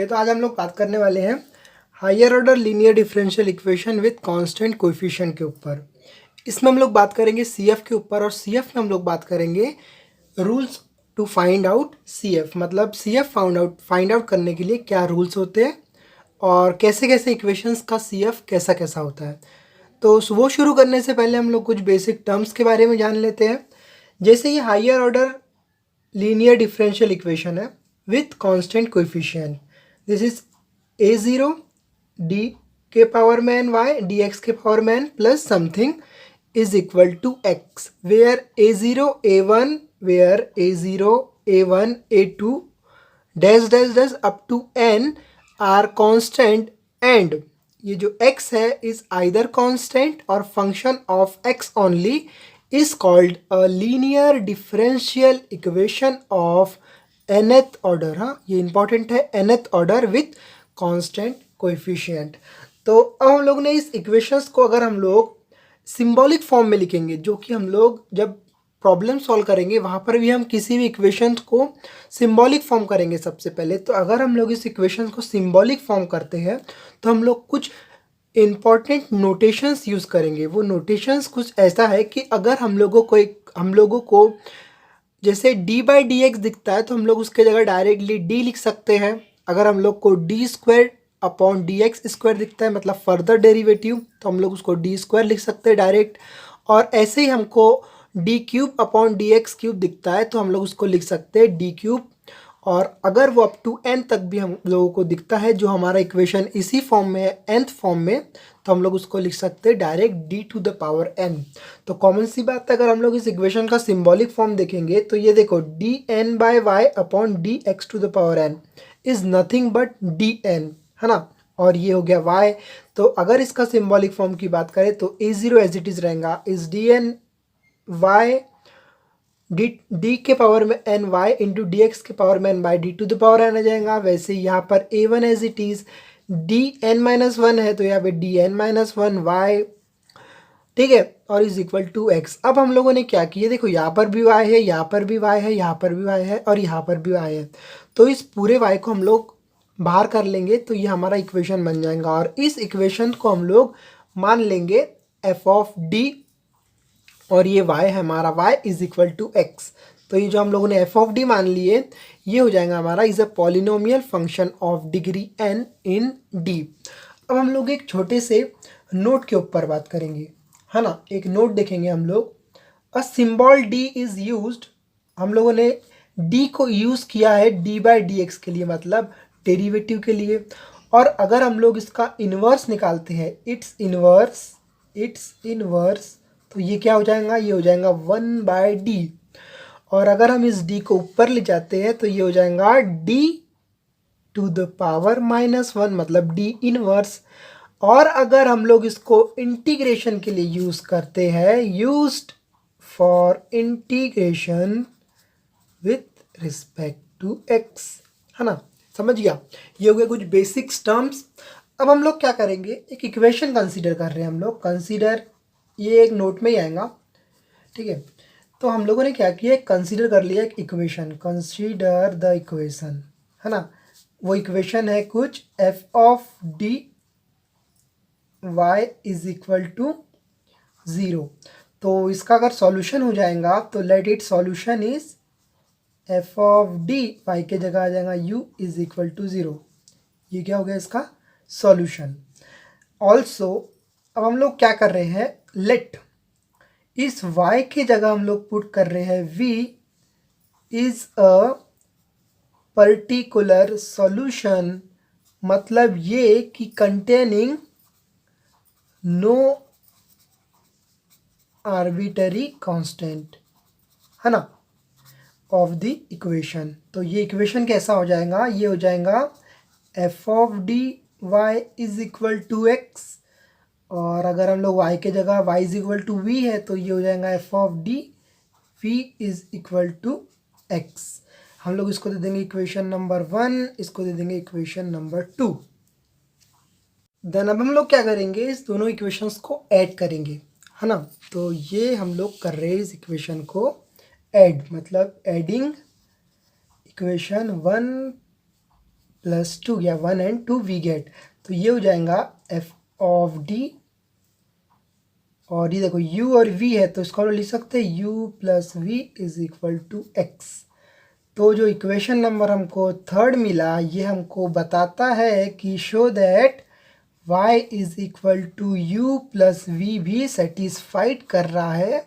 Okay, तो आज हम लोग बात करने वाले हैं higher order linear differential equation with constant coefficient के ऊपर। इसमें हम लोग बात करेंगे सीएफ के ऊपर, और सीएफ में हम लोग बात करेंगे rules to find out CF, मतलब सीएफ फाइंड आउट करने के लिए क्या रूल्स होते हैं और कैसे कैसे इक्वेशंस का सीएफ कैसा कैसा होता है। तो वो शुरू करने से पहले हम लोग कुछ बेसिक टर्म्स के बारे में जान लेते हैं। जैसे ये higher order linear differential equation है with constant coefficient, this is a0 d के पावर में n y dx के पावर में n plus something is equal to x, where a0 a1 where a0 a1 a2 dash dash dash up to n are constant, and ये जो x है is either constant or function of x only, is called a linear differential equation of nth order। हाँ, ये important है, nth order with constant coefficient। तो अब हम लोग ने इस इक्वेशंस को अगर हम लोग सिंबॉलिक फॉर्म में लिखेंगे, जो कि हम लोग जब प्रॉब्लम सॉल्व करेंगे वहाँ पर भी हम किसी भी इक्वेशन को सिंबॉलिक फॉर्म करेंगे सबसे पहले। तो अगर हम लोग इस इक्वेशन को सिंबॉलिक फॉर्म करते हैं तो हम लोग कुछ इम्पॉर्टेंट नोटेशंस यूज़ करेंगे। वो नोटेशंस कुछ ऐसा है कि अगर हम लोगों को जैसे d बाई डी एक्स दिखता है तो हम लोग उसके जगह डायरेक्टली d लिख सकते हैं। अगर हम लोग को D square upon D x square दिखता है, मतलब फर्दर डेरिवेटिव, तो हम लोग उसको डी स्क्वायर लिख सकते हैं डायरेक्ट। और ऐसे ही हमको D cube upon D x cube दिखता है तो हम लोग उसको लिख सकते हैं डी क्यूब। और अगर वो अप टू n तक भी हम लोगों को दिखता है, जो हमारा इक्वेशन इसी फॉर्म में है nth फॉर्म में, तो हम लोग उसको लिख सकते हैं direct d to the power n। तो कॉमन सी बात है, अगर हम लोग इस इक्वेशन का सिंबॉलिक फॉर्म देखेंगे तो ये देखो dn by y upon D x to the power n is nothing but dn, है ना, और ये हो गया y। तो अगर इसका सिंबॉलिक फॉर्म की बात करें तो a0 एज इट इज रहेगा इज dn y डी के पावर में N Y into D X के पावर में N by D to the power N आ जाएगा। वैसे यहाँ पर A one as it is D N minus one है तो यहाँ पे D N minus one Y, ठीक है, और इज इक्वल टू एक्स। अब हम लोगों ने क्या किया, देखो यहाँ पर भी वाई है, यहाँ पर भी वाई है, यहाँ पर भी वाई है और यहाँ पर भी वाई है। तो इस पूरे वाई को हम लोग बाहर कर लेंगे तो ये हमारा इक्वेशन बन जाएगा, और इस इक्वेशन को हम लोग मान लेंगे एफ ऑफ डी, और ये y है हमारा, y is equal to x. तो ये जो हम लोगों ने एफ ऑफ डी मान लिए, ये हो जाएगा हमारा is a polynomial function of degree n in d। अब हम लोग एक छोटे से नोट के ऊपर बात करेंगे, है ना। एक नोट देखेंगे हम लोग, a symbol d is used, हम लोगों ने d को यूज़ किया है d बाई डी एक्स के लिए, मतलब डेरिवेटिव के लिए। और अगर हम लोग इसका इन्वर्स निकालते हैं, इट्स इन्वर्स, तो ये क्या हो जाएगा, ये हो जाएगा 1/d। और अगर हम इस d को ऊपर ले जाते हैं तो ये हो जाएगा d टू द पावर -1, मतलब d इनवर्स। और अगर हम लोग इसको इंटीग्रेशन के लिए यूज़ करते हैं, used for integration with respect to x, है ना, समझ गया। ये हो गया कुछ बेसिक्स टर्म्स। अब हम लोग क्या करेंगे, एक इक्वेशन कंसीडर कर रहे हैं हम लोग, कंसीडर, ये एक नोट में ही आएगा, ठीक है। तो हम लोगों ने क्या किया, कंसीडर कर लिया एक इक्वेशन, कंसीडर द इक्वेशन, है ना। वो इक्वेशन है कुछ f of d y is equal to 0। तो इसका अगर सॉल्यूशन हो जाएगा तो let it solution is f of d, y के जगह आ जाएगा u इज इक्वल टू 0। ये क्या हो गया इसका सॉल्यूशन। ऑल्सो अब हम लोग क्या कर रहे हैं, लेट इस y के जगह हम लोग पुट कर रहे हैं v is a particular solution, मतलब ये कि कंटेनिंग नो आर्बिटरी कांस्टेंट, है ना, ऑफ द इक्वेशन। तो ये इक्वेशन कैसा हो जाएगा, ये हो जाएगा f of d y is equal to x, और अगर हम लोग y के जगह y is equal to v है तो ये हो जाएगा f of d v is equal to x। हम लोग इसको दे देंगे इक्वेशन नंबर 1, इसको दे देंगे इक्वेशन नंबर 2। देन अब हम लोग क्या करेंगे, इस दोनों इक्वेशंस को ऐड करेंगे, है ना। तो ये हम लोग कर रहे हैं इस इक्वेशन को ऐड, मतलब एडिंग इक्वेशन 1 प्लस 2 या 1 and 2 वी गेट। तो ये हो जाएगा एफ ऑफ डी, और ये देखो u और v है तो इसको हम लिख सकते हैं u plus v is equal to x. तो जो इक्वेशन नंबर हमको थर्ड मिला ये हमको बताता है कि show that y is equal to u plus v भी सेटिस्फाइड कर रहा है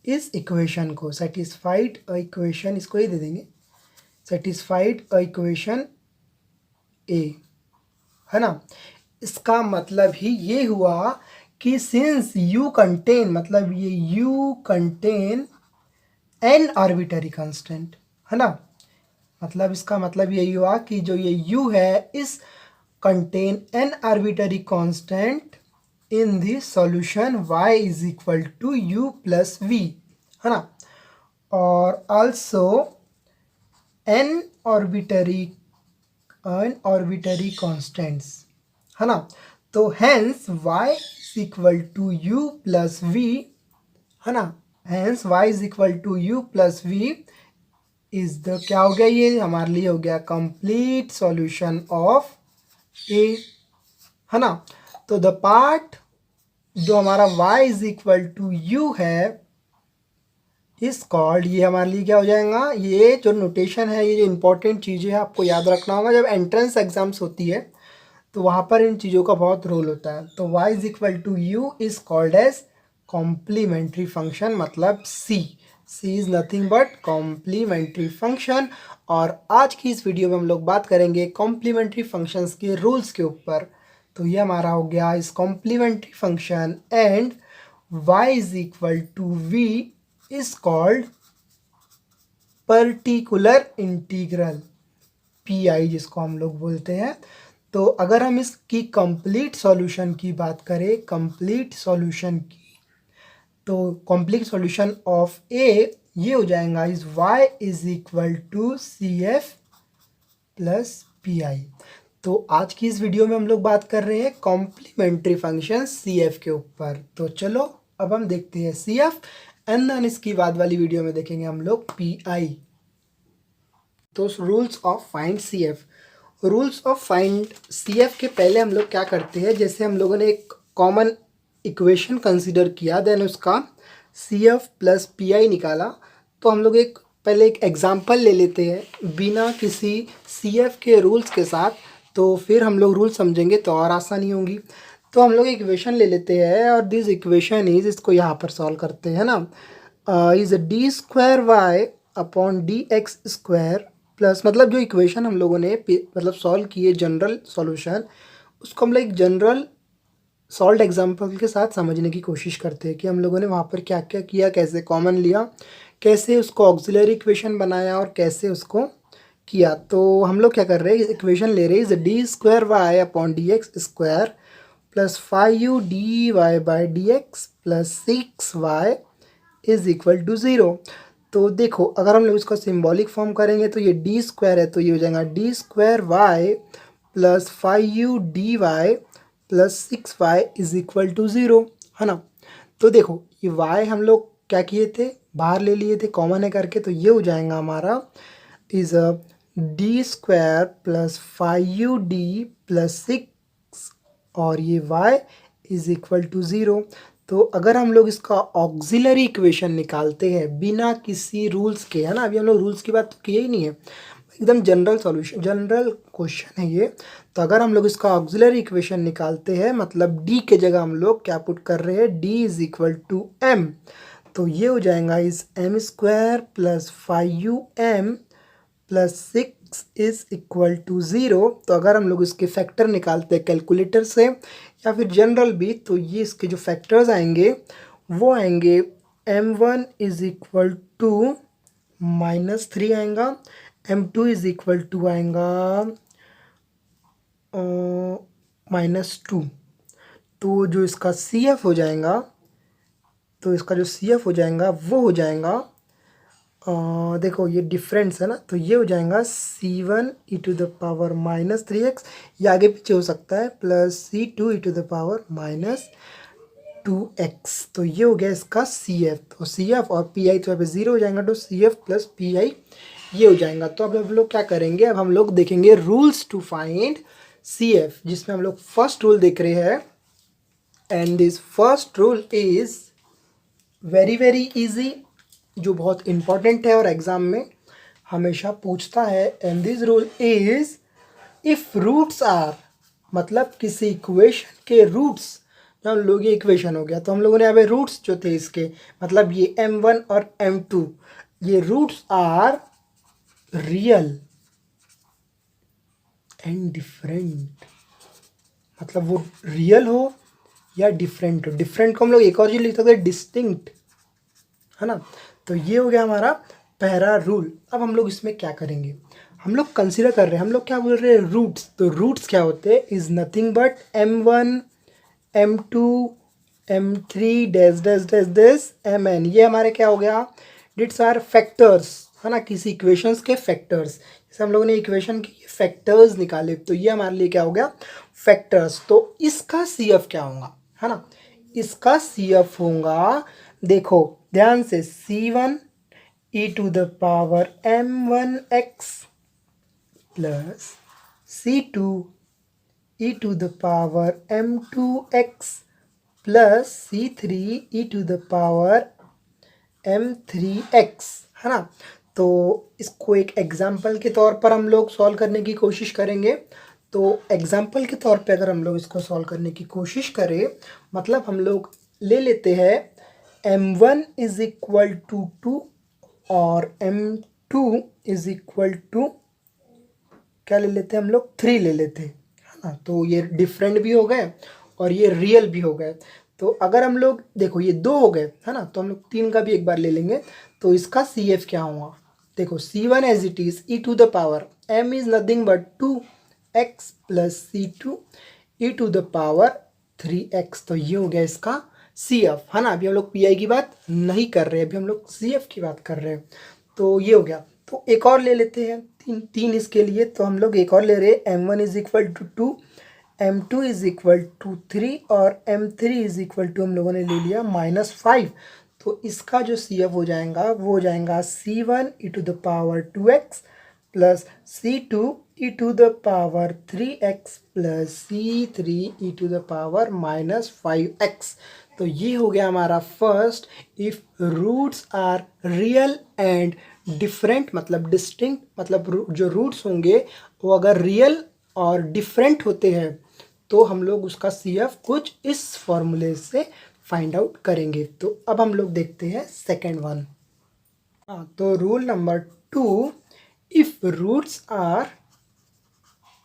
इस इक्वेशन को। सेटिस्फाइड इक्वेशन, इसको ही दे देंगे, सेटिस्फाइड इक्वेशन ए, है ना। इसका मतलब ही ये हुआ कि सिंस u कंटेन, मतलब ये u contain n arbitrary constant, है ना। मतलब इसका मतलब यही हुआ कि जो ये u है इस contain n arbitrary constant in the solution y is equal to u plus v, है ना। और आल्सो n आर्बिटरी कांस्टेंट्स, है ना। तो hence y is equal to u plus v, है ना। Hence y is equal to u plus v is the, क्या हो गया, ये हमारे लिए हो गया कंप्लीट सॉल्यूशन ऑफ a, है ना। तो द पार्ट जो हमारा y is equal to u है इस कॉल्ड, ये हमारे लिए क्या हो जाएगा, ये जो नोटेशन है, ये जो इंपॉर्टेंट चीज़ें हैं आपको याद रखना होगा। जब एंट्रेंस एग्जाम्स होती है तो वहाँ पर इन चीज़ों का बहुत रोल होता है। तो y is equal to u is called as complementary function, मतलब c is nothing but complementary function. और आज की इस वीडियो में हम लोग बात करेंगे कॉम्प्लीमेंट्री फंक्शंस के रूल्स के ऊपर। तो ये हमारा हो गया इस complementary function, and y is equal to v is called particular integral, P जिसको हम लोग बोलते हैं। तो अगर हम इसकी कंप्लीट सॉल्यूशन की बात करें, कंप्लीट सॉल्यूशन की, तो कंप्लीट सॉल्यूशन ऑफ ए ये हो जाएगा is y is equal to C F plus P I. तो आज की इस वीडियो में हम लोग बात कर रहे हैं कॉम्प्लीमेंट्री फंक्शन सी एफ के ऊपर। तो चलो अब हम देखते हैं सी एफ, एंड देन इसकी बाद वाली वीडियो में देखेंगे हम लोग पी आई। तो rules of find C F, rules of find C F के पहले हम लोग क्या करते हैं, जैसे हम लोगों ने एक कॉमन इक्वेशन कंसीडर किया, देन उसका C F plus P I निकाला, तो हम लोग पहले एक एग्जाम्पल ले लेते हैं बिना किसी सी एफ के रूल्स के साथ, तो फिर हम लोग रूल समझेंगे तो और आसानी होगी। तो हम लोग इक्वेशन ले लेते हैं, और दिस इक्वेशन इज, इसको यहाँ पर सॉल्व करते हैं ना, is d square Y upon D x square plus, मतलब जो इक्वेशन हम लोगों ने मतलब सॉल्व किए जनरल सॉल्यूशन, उसको हम लोग एक जनरल सॉल्व एग्जाम्पल के साथ समझने की कोशिश करते हैं कि हम लोगों ने वहाँ पर क्या क्या किया, कैसे कॉमन लिया, कैसे उसको ऑक्सिलरी इक्वेशन बनाया और कैसे उसको किया। तो हम लोग क्या कर रहे हैं, इक्वेशन ले रहे हैं d square Y upon D x square plus 5u d Y by D x plus 6y is equal to 0। तो देखो अगर हम लोग इसका सिम्बॉलिक फॉर्म करेंगे तो ये डी स्क्वायर है तो ये हो जाएगा d square y plus 5u d y plus 6y is equal to 0, है ना। तो देखो ये y हम लोग क्या किए थे, बाहर ले लिए थे, कॉमन है करके, तो ये हो जाएगा हमारा is d square plus 5u D plus 6 और ये y इज इक्वल टू 0। तो अगर हम लोग इसका ऑक्सिलरी इक्वेशन निकालते हैं बिना किसी रूल्स के, है ना, अभी हम लोग रूल्स की बात तो किए ही नहीं है, एकदम जनरल सॉल्यूशन, जनरल क्वेश्चन है ये। तो अगर हम लोग इसका ऑक्सिलरी इक्वेशन निकालते हैं, मतलब d के जगह हम लोग क्या पुट कर रहे हैं, d is equal to m, तो ये हो जाएगा is m square plus 5um plus 6 is equal to 0। तो अगर हम लोग इसके फैक्टर निकालते हैं कैलकुलेटर से या फिर जनरल भी, तो ये इसके जो फैक्टर्स आएंगे वो आएंगे m1 इज इक्वल टू -3 आएगा, m2 इज इक्वल टू आएगा -2। तो जो इसका सी एफ हो जाएगा, तो इसका जो सी एफ हो जाएगा वो हो जाएगा, देखो ये डिफरेंस है ना, तो ये हो जाएगा c1 E to the power -3x, ये आगे पीछे हो सकता है, plus c2 e to the power -2x। तो ये हो गया इसका सी एफ, तो सी एफ और पी आई तो यहाँ पे 0 हो जाएगा, तो C F plus P I ये हो जाएगा। तो अब हम लोग क्या करेंगे, अब हम लोग देखेंगे rules to find C F, जिसमें हम लोग फर्स्ट रूल देख रहे हैं। And this first rule is very easy, जो बहुत इंपॉर्टेंट है और एग्जाम में हमेशा पूछता है। And this rule is if roots are, मतलब किसी इक्वेशन के रूट्स, जो हम लोग ये इक्वेशन हो गया तो हम लोगों ने यहाँ पे रूट्स जो थे इसके, मतलब ये m1 और m2, ये roots are real and different, मतलब वो रियल हो या डिफरेंट हो। डिफरेंट को हम लोग एक और चीज लिख सकते हैं, डिस्टिंक्ट, है ना। तो ये हो गया हमारा पहला रूल। अब हम लोग इसमें क्या करेंगे, हम लोग कंसीडर कर रहे हैं, हम लोग क्या बोल रहे हैं, रूट्स। तो रूट्स क्या होते हैं, is nothing but m1 m2 m3 dash dash dash dash mn। ये हमारे क्या हो गया, डिट्स आर फैक्टर्स, है ना, किसी इक्वेशंस के फैक्टर्स। जैसे हम लोगों ने इक्वेशन के फैक्टर्स निकाले, तो ये हमारे लिए क्या हो गया, फैक्टर्स। तो इसका CF क्या होगा, है ना, इसका CF होगा, देखो ध्यान से, C1 e to the power m1x plus C2 e to the power m2x plus C3 e to the power m3x, है ना। तो इसको एक एग्जाम्पल के तौर पर हम लोग सॉल्व करने की कोशिश करेंगे। तो एग्जाम्पल के तौर पे अगर हम लोग इसको सॉल्व करने की कोशिश करें, मतलब हम लोग ले लेते हैं m1 इज इक्वल टू 2 और m2 इज इक्वल टू क्या ले लेते हैं हम लोग, 3 ले लेते हैं, है ना। तो ये डिफरेंट भी हो गए और ये रियल भी हो गए। तो अगर हम लोग देखो ये 2 हो गए, है ना, तो हम लोग 3 का भी एक बार ले लेंगे। तो इसका CF क्या हुआ, देखो C1 as it is e to the power m is nothing but 2x plus C2 e to the power 3x। तो ये हो गया इसका CF, है ना। अभी हम लोग PI की बात नहीं कर रहे हैं, अभी हम लोग CF की बात कर रहे हैं। तो ये हो गया। तो एक और ले लेते हैं, तीन इसके लिए। तो हम लोग एक और ले रहे हैं, m1 is equal to 2, m2 is equal to 3 और m3 इज इक्वल टू हम लोगों ने ले लिया -5। तो इसका जो CF हो जाएगा वो हो जाएगा C1 e to the power 2x plus C2 e to the power 3x plus C3 e to the power -5x। तो ये हो गया हमारा first, if roots are real and different, मतलब डिस्टिंक्ट, मतलब जो रूट्स होंगे वो अगर रियल और डिफरेंट होते हैं तो हम लोग उसका CF कुछ इस फॉर्मूले से फाइंड आउट करेंगे। तो अब हम लोग देखते हैं सेकेंड वन। हाँ, तो rule number 2, if roots are,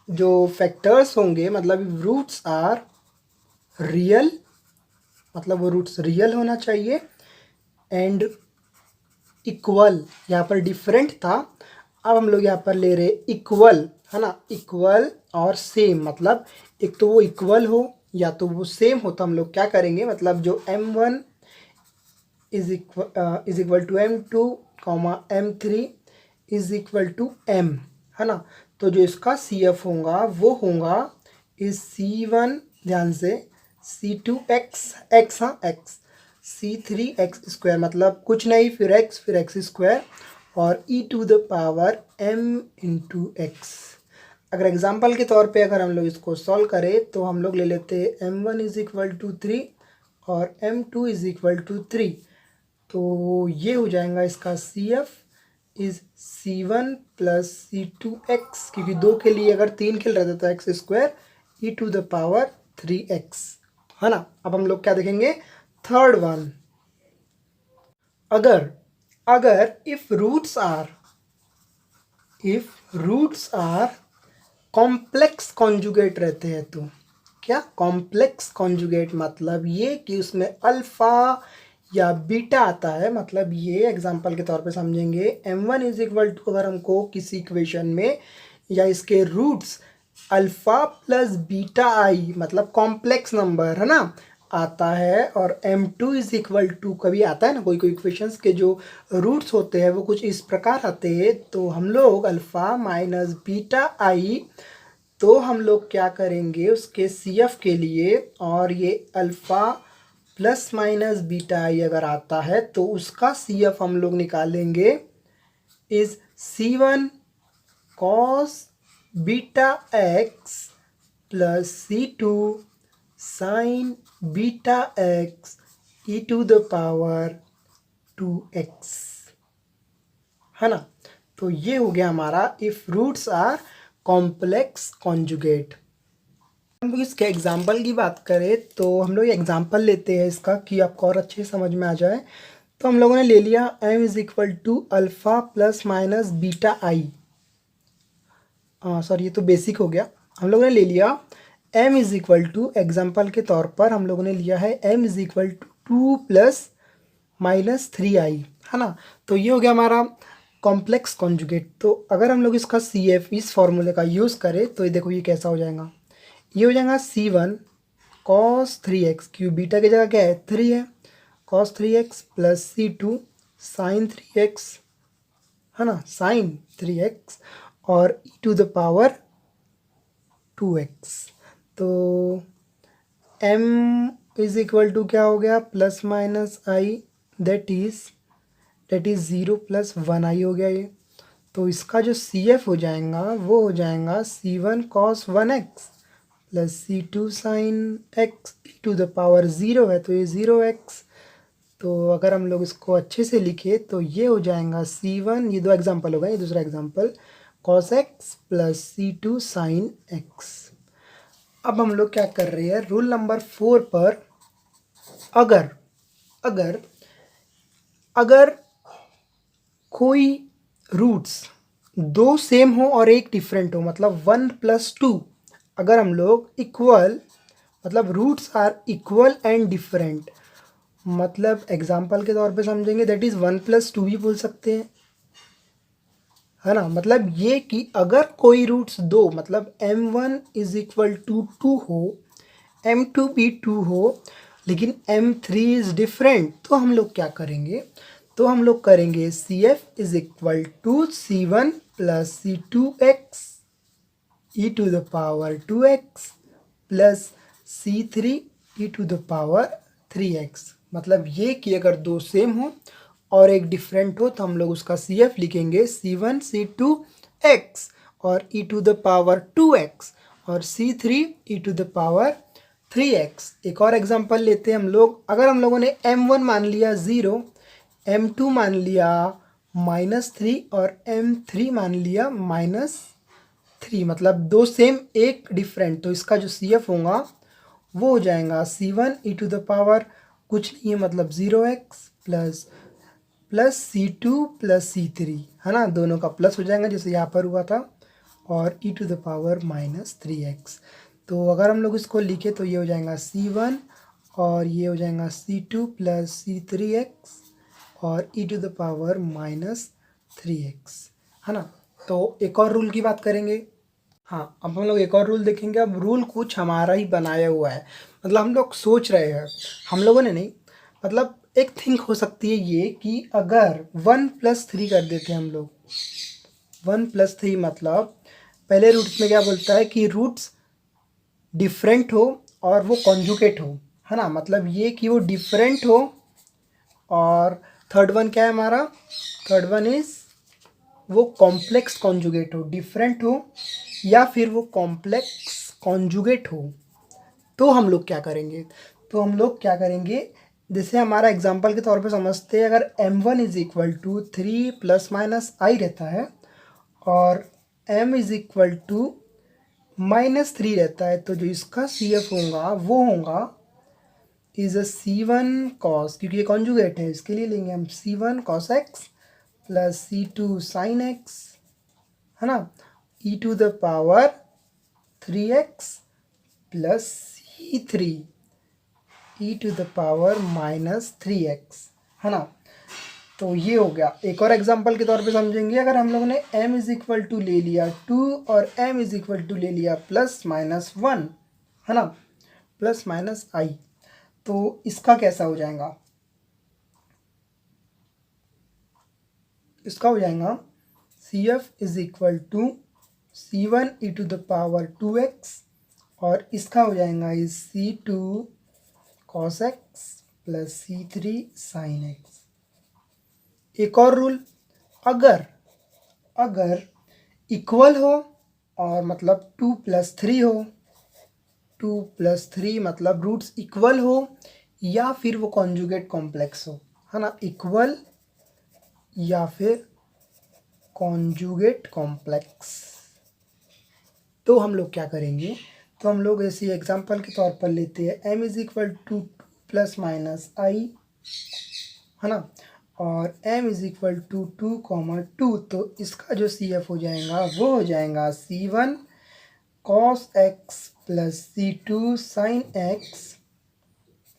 जो फैक्टर्स होंगे, मतलब रूट्स आर रियल, मतलब वो रूट्स रियल होना चाहिए, एंड इक्वल, यहाँ पर डिफरेंट था, अब हम लोग यहाँ पर ले रहे इक्वल, है ना, इक्वल और सेम, मतलब एक तो वो इक्वल हो या तो वो सेम हो। तो हम लोग क्या करेंगे, मतलब जो m1 is equal to m2 m3 is equal to m, है ना। तो जो इसका CF होगा वो होगा इज C1, ध्यान से, C2x x, हाँ x, C3x स्क्वायर, मतलब कुछ नहीं, फिर x स्क्वायर और e to the power m into X. अगर एग्जाम्पल के तौर पे अगर हम लोग इसको सॉल्व करें तो हम लोग ले लेते हैं m1 इज इक्वल टू 3 और m2 इज इक्वल टू 3। तो ये हो जाएगा इसका CF is C1 plus C2x, क्योंकि 2 के लिए अगर 3 खेल रहे थे तो x square e to the power 3x, है ना। अब हम लोग क्या देखेंगे, थर्ड वन, अगर if roots are complex conjugate रहते हैं, तो क्या कॉम्प्लेक्स कॉन्जुगेट, मतलब ये कि उसमें अल्फा या बीटा आता है। मतलब ये एग्जांपल के तौर पे समझेंगे, m1 इज इक्वल टू, अगर हमको किसी इक्वेशन में या इसके रूट्स अल्फा प्लस बीटा आई, मतलब कॉम्प्लेक्स नंबर, है ना, आता है, और m2 इज इक्वल टू, कभी आता है ना कोई इक्वेशंस के जो रूट्स होते हैं वो कुछ इस प्रकार आते हैं, तो हम लोग अल्फ़ा माइनस बीटा आई, तो हम लोग क्या करेंगे उसके CF के लिए, और ये alpha plus minus beta I अगर आता है तो उसका CF हम लोग निकालेंगे is C1 cos beta x plus C2 sin beta x e to the power 2x, है ना। तो ये हो गया हमारा if roots are complex conjugate. हम लोग इसके एग्जाम्पल की बात करें तो हम लोग एग्जाम्पल लेते हैं इसका कि आपको और अच्छे समझ में आ जाए। तो हम लोगों ने ले लिया m is equal to alpha plus minus beta I, sorry ये तो बेसिक हो गया। हम लोगों ने ले लिया m is equal to, example के तौर पर हम लोगों ने लिया है m is equal to 2 plus minus 3i, है ना। तो ये हो गया हमारा कॉम्प्लेक्स कॉन्जुगेट। तो अगर हम लोग इसका CF इस फॉर्मूले का यूज़ करें तो ये देखो ये कैसा हो जाएगा, ये हो जाएगा C1 cos 3x, क्यों बीटा की जगह क्या है 3 है, cos 3x plus C2 sin 3x, है ना, sin 3x और e to the power 2x। तो m इज इक्वल टू क्या हो गया plus minus I, that is 0 plus 1i हो गया ये। तो इसका जो CF हो जाएगा वो हो जाएगा C1 cos 1x plus C2 sin x e to the power 0 है तो ये 0x। तो अगर हम लोग इसको अच्छे से लिखे तो ये हो जाएगा C1, ये दो एग्जांपल हो गए, ये दूसरा example cos x plus C2 sin x। अब हम लोग क्या कर रहे हैं, रूल नंबर 4 पर अगर अगर अगर कोई रूट्स दो सेम हो और एक डिफरेंट हो, मतलब 1 + 2, अगर हम लोग इक्वल, मतलब roots are equal and different, मतलब एग्जाम्पल के तौर पे समझेंगे दैट इज़ 1 + 2 भी बोल सकते हैं, है ना। मतलब ये कि अगर कोई रूट्स दो, मतलब m1 इज इक्वल टू 2 हो, m2 भी 2 हो, लेकिन m3 इज़ डिफरेंट, तो हम लोग क्या करेंगे, तो हम लोग करेंगे CF is equal to C1 plus C2x e to the power 2x plus C3 e to the power 3x। मतलब ये कि अगर दो सेम हो और एक डिफरेंट हो तो हम लोग उसका CF लिखेंगे C1 C2x और e to the power 2x और C3 e to the power 3x। एक और एग्जांपल लेते हैं हम लोग, अगर हम लोगों ने m1 मान लिया 0, m2 मान लिया -3 और m3 मान लिया -3, मतलब दो सेम एक डिफरेंट, तो इसका जो CF होगा वो हो जाएगा C1 e to the power कुछ नहीं है मतलब 0x plus C2 plus C3, है ना, दोनों का प्लस हो जाएगा जैसे यहाँ पर हुआ था, और e to the power -3x। तो अगर हम लोग इसको लिखे तो ये हो जाएगा C1 और ये हो जाएगा C2 प्लस C3x और e to the power -3x, है ना। तो एक और रूल की बात करेंगे। हाँ, अब हम लोग एक और रूल देखेंगे। अब रूल कुछ हमारा ही बनाया हुआ है, मतलब हम लोग सोच रहे हैं, हम लोगों ने नहीं, मतलब एक थिंक हो सकती है ये कि अगर 1 + 3 कर देते हैं हम लोग, 1 + 3 मतलब पहले रूट्स में क्या बोलता है कि रूट्स डिफरेंट हो और वो कॉन्जुगेट हो, है ना, मतलब ये कि वो डिफरेंट हो, और थर्ड वन क्या है हमारा, थर्ड वन इज वो कॉम्प्लेक्स कॉन्जुगेट हो, डिफरेंट हो या फिर वो कॉम्प्लेक्स कॉन्जुगेट हो। तो हम लोग क्या करेंगे, तो हम लोग क्या करेंगे, जैसे हमारा एग्जांपल के तौर पे समझते हैं, अगर m1 is equal to 3 ± i रहता है और m इज इक्वल टू -3 रहता है, तो जो इसका CF होगा वो होगा इज अ C1 cos, क्योंकि ये कॉन्जुगेट है इसके लिए लेंगे हम C1 cos x plus C2 sin x, है ना, e to the power 3x plus C3 e to the power -3x, है ना। तो ये हो गया। एक और एग्जांपल के तौर पे समझेंगे, अगर हम लोगों ने m इज इक्वल टू ले लिया 2 और m इज इक्वल टू ले लिया +-1, है ना, +-i, तो इसका कैसा हो जाएगा, इसका हो जाएगा CF is equal to C1 e to the power 2x और इसका हो जाएगा is C2 cos x plus C3 sin x। एक और रूल, अगर अगर इक्वल हो और मतलब 2+3 हो, 2+3 मतलब रूट्स इक्वल हो या फिर वो कॉन्जुगेट कॉम्प्लेक्स हो, है ना, इक्वल या फिर कॉन्जुगेट कॉम्प्लेक्स। तो हम लोग क्या करेंगे, तो हम लोग ऐसे एग्जांपल के तौर पर लेते हैं m is equal to plus minus I, है ना, और m इज इक्वल टू 2, तो इसका जो CF हो जाएगा वो हो जाएगा C1 cos x plus C2 sin x,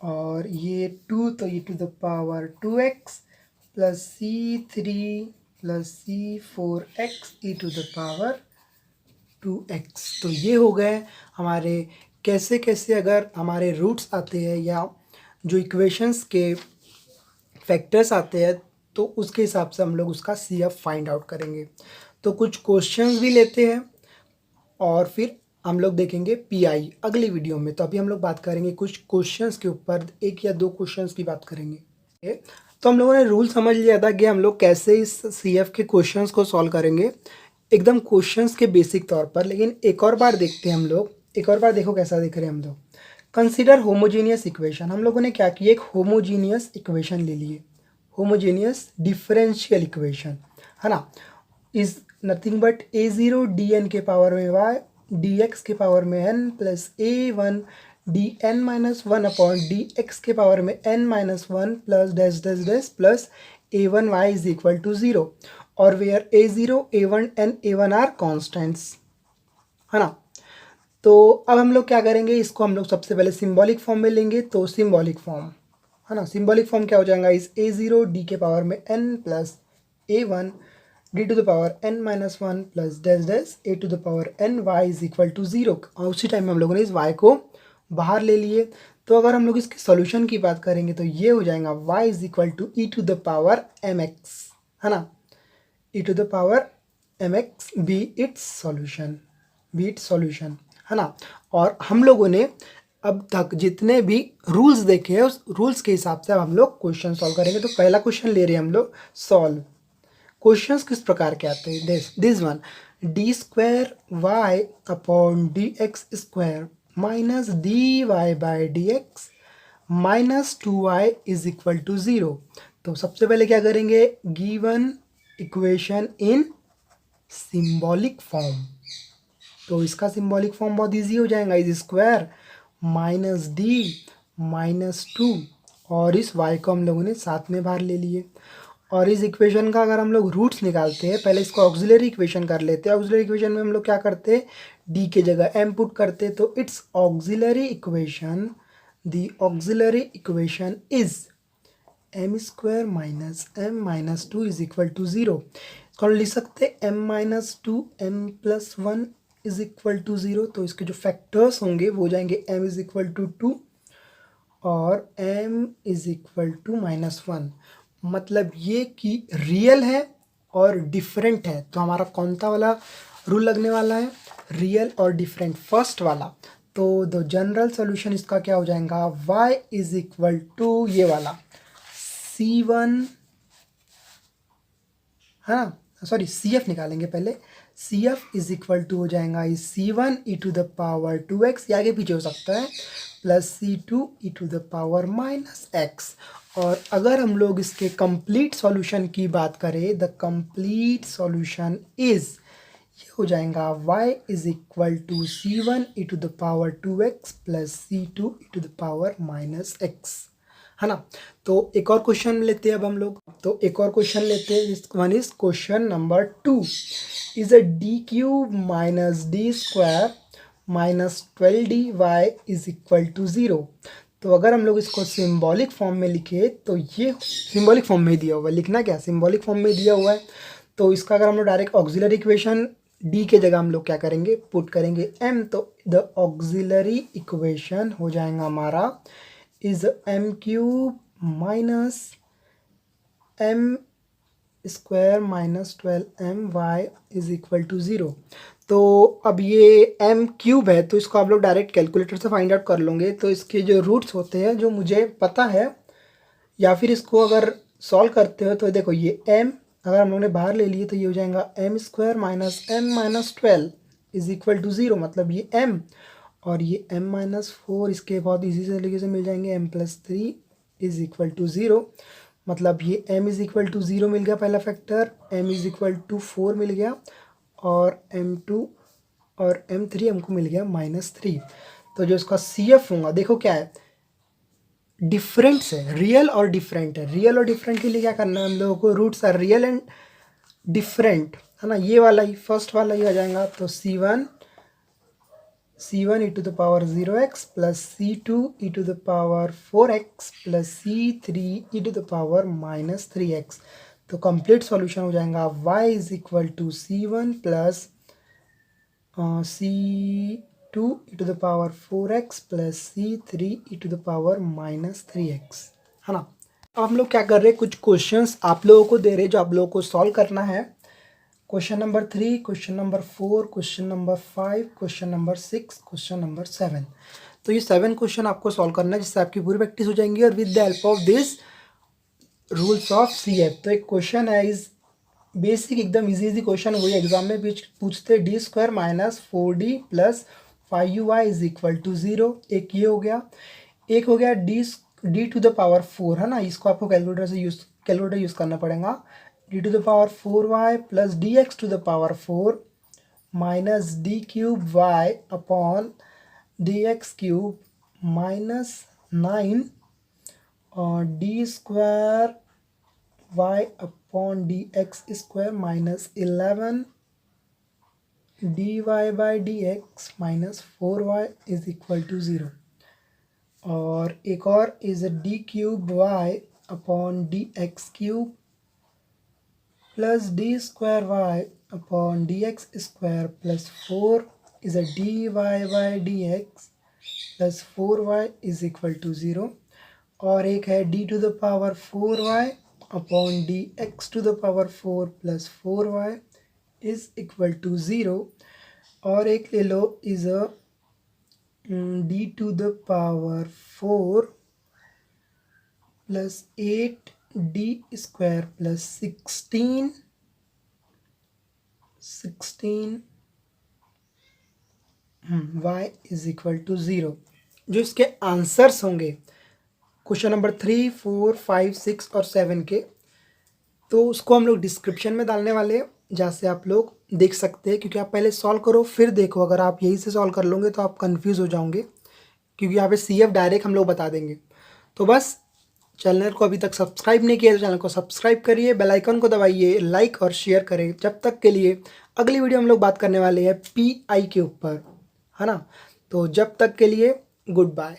और ये 2 तो ये to the power 2x plus C3 plus C4x E to the power 2x। तो ये हो गए हमारे कैसे कैसे अगर हमारे रूट्स आते हैं या जो इक्वेशंस के फैक्टर्स आते हैं तो उसके हिसाब से हम लोग उसका CF फाइंड आउट करेंगे। तो कुछ क्वेश्चंस भी लेते हैं और फिर हम लोग देखेंगे PI अगली वीडियो में। तो अभी हम लोग बात करेंगे कुछ क्वेश्चंस के ऊपर, 1 या 2 क्वेश्चंस की बात करेंगे। तो हम लोगों ने रूल समझ लिया था कि हम लोग कैसे इस CF के क्वेश्चंस को सॉल्व करेंगे एकदम क्वेश्चंस के बेसिक तौर पर। लेकिन एक और बार देखते हैं हम लोग, एक और बार देखो कैसा देख रहे हैं हम लोग। कंसिडर होमोजीनियस इक्वेशन, हम लोगों ने क्या किया, एक होमोजीनियस इक्वेशन ले लिए, होमोजीनियस डिफरेंशियल इक्वेशन, है ना, is nothing but a0 dn के पावर में y dx के पावर में n plus a1 dn minus 1 upon dx के पावर में n minus 1 plus dash dash dash plus a1 y is equal to 0 और where a0 a1 and a1 are constants, है ना। तो अब हम लोग क्या करेंगे, इसको हम लोग सबसे पहले सिंबॉलिक फॉर्म में लेंगे। तो सिंबॉलिक फॉर्म, है ना, सिंबॉलिक फॉर्म क्या हो जाएगा, इस a0 d के पावर में n plus a1 d to the power n minus 1 plus dash dash a to the power n y is equal to 0। और उसी टाइम में हम लोगों ने इस y को बाहर ले लिए। तो अगर हम लोग इसके सॉल्यूशन की बात करेंगे तो ये हो जाएगा y is equal to e to the power mx, है ना, e to the power mx be its solution, है ना। और हम लोगों ने अब तक जितने भी रूल्स देखे हैं उस रूल्स के हिसाब से अब हम लोग क्वेश्चन सॉल्व करेंगे। तो पहला क्वेश्चन ले रहे हैं हम लोग सॉल्व। क्वेश्चंस किस प्रकार के आते हैं, this one, D square Y upon D x square minus D Y by D X minus 2y is equal to 0। तो सबसे पहले क्या करेंगे, given equation in symbolic form. तो इसका सिंबॉलिक फॉर्म बहुत इजी हो जाएगा, is square minus D minus 2, और इस y को हम लोगों ने साथ में बाहर ले लिए। और इस इक्वेशन का अगर हम लोग रूट्स निकालते हैं, पहले इसको ऑक्सिलरी इक्वेशन कर लेते हैं। ऑक्सिलरी इक्वेशन में हम लोग क्या करते हैं, d के जगह m पुट करते हैं। तो its auxiliary equation, the auxiliary equation is m square minus m minus 2 is equal to 0। इसको हम लिख सकते हैं m minus 2 m plus 1 is equal to 0। तो इसके जो फैक्टर्स होंगे वो हो जाएंगे m इज इक्वल टू 2 और m is equal to minus 1। मतलब ये कि रियल है और डिफरेंट है। तो हमारा कौन सा वाला रूल लगने वाला है, रियल और डिफरेंट, फर्स्ट वाला। तो द जनरल सोल्यूशन इसका क्या हो जाएगा, y इज इक्वल टू ये वाला C1, है ना, सॉरी CF निकालेंगे पहले। CF इज इक्वल टू हो जाएगा इस C1 e to the power 2x, ये आगे पीछे हो सकता है, plus C2 e to the power minus x। और अगर हम लोग इसके कंप्लीट सॉल्यूशन की बात करें, द कंप्लीट सॉल्यूशन इज ये हो जाएगा y is equal to C1 e to the power 2x plus C2 e to the power minus x, है ना। तो एक और क्वेश्चन लेते हैं अब हम लोग। तो एक और क्वेश्चन लेते हैं, one is question number 2, is a D cube minus D square minus 12dy is equal to 0। तो अगर हम लोग इसको सिंबॉलिक फॉर्म में लिखे, तो ये सिंबॉलिक फॉर्म में दिया हुआ है, लिखना क्या, सिंबॉलिक फॉर्म में दिया हुआ है। तो इसका अगर हम लोग डायरेक्ट ऑक्सिलरी इक्वेशन d के जगह हम लोग क्या करेंगे, पुट करेंगे m। तो द ऑक्सिलरी इक्वेशन हो जाएगा हमारा is m cube minus m square minus 12my is equal to 0। तो अब ये m क्यूब है, तो इसको आप लोग डायरेक्ट कैलकुलेटर से फाइंड आउट कर लोगे। तो इसके जो रूट्स होते हैं जो मुझे पता है, या फिर इसको अगर सॉल्व करते हो तो देखो ये m अगर हम लोगों ने बाहर ले लिए तो ये हो जाएगा M square minus M minus 12 is equal to 0, मतलब ये m और ये m माइनस 4, इसके बाद इसी तरीके से मिल जाएंगे m plus 3 is equal to 0, मतलब ये m इज इक्वल टू 0 मिल गया पहला factor, m is equal to 4 मिल गया और m2 और m3 हमको मिल गया -3। तो जो इसका CF होगा, देखो क्या है, डिफरेंस है, रियल और डिफरेंट है। रियल और डिफरेंट के लिए क्या करना है हम लोगों को, roots are real and different, है ना, ये वाला ही फर्स्ट वाला ही आ जाएगा। तो C1 e to the power 0x plus C2 e to the power 4x plus C3 e to the power -3x। तो कंप्लीट सॉल्यूशन हो जाएगा y is equal to C1 plus C2 e to the power 4x plus C3 e to the power -3x, है ना। अब हम लोग क्या कर रहे हैं, कुछ क्वेश्चंस आप लोगों को दे रहे हैं जो आप लोगों को सॉल्व करना है। Question number 3, question number 4, question number 5, question number 6, question number 7। तो ये 7 क्वेश्चन आपको सॉल्व करना है जिससे आपकी पूरी प्रैक्टिस हो जाएंगी और with the help of this rules of CF। तो एक क्वेश्चन है इज बेसिक, एकदम इजी क्वेश्चन, वही एग्जाम में पूछते D square minus 4d plus 5uy is equal to 0। एक ये हो गया, एक हो गया d टू द पावर 4, है ना, इसको आपको कैलकुलेटर यूज़ करना पड़ेगा। d to the power 4y plus dx to the power 4 minus d cube y upon dx cube minus 9 और d square y upon dx square minus 11 dy by dx minus 4y is equal to 0। और एक और is d cube y upon dx cube plus D square Y upon D x square plus 4 is dy by dx plus 4y is equal to 0। और एक है d to the power 4y upon D x to the power 4 plus 4y is equal to 0। और एक ले लो is d to the power 4 plus 8d square plus 16 y is equal to 0। जो इसके answers होंगे क्वेश्चन नंबर 3, 4, 5, 6 और 7 के, तो उसको हम लोग डिस्क्रिप्शन में डालने वाले हैं जहाँ से आप लोग देख सकते हैं, क्योंकि आप पहले सॉल्व करो फिर देखो। अगर आप यही से सॉल्व कर लोगे तो आप कंफ्यूज हो जाओगे, क्योंकि यहाँ पे CF डायरेक्ट हम लोग बता देंगे। तो बस चैनल को अभी तक सब्सक्राइब नहीं किया तो चैनल को सब्सक्राइब करिए, बेल आइकन को दबाइए, लाइक और शेयर करें। जब तक के लिए अगली वीडियो हम लोग बात करने वाले हैं PI के ऊपर, है ना। तो जब तक के लिए गुड बाय।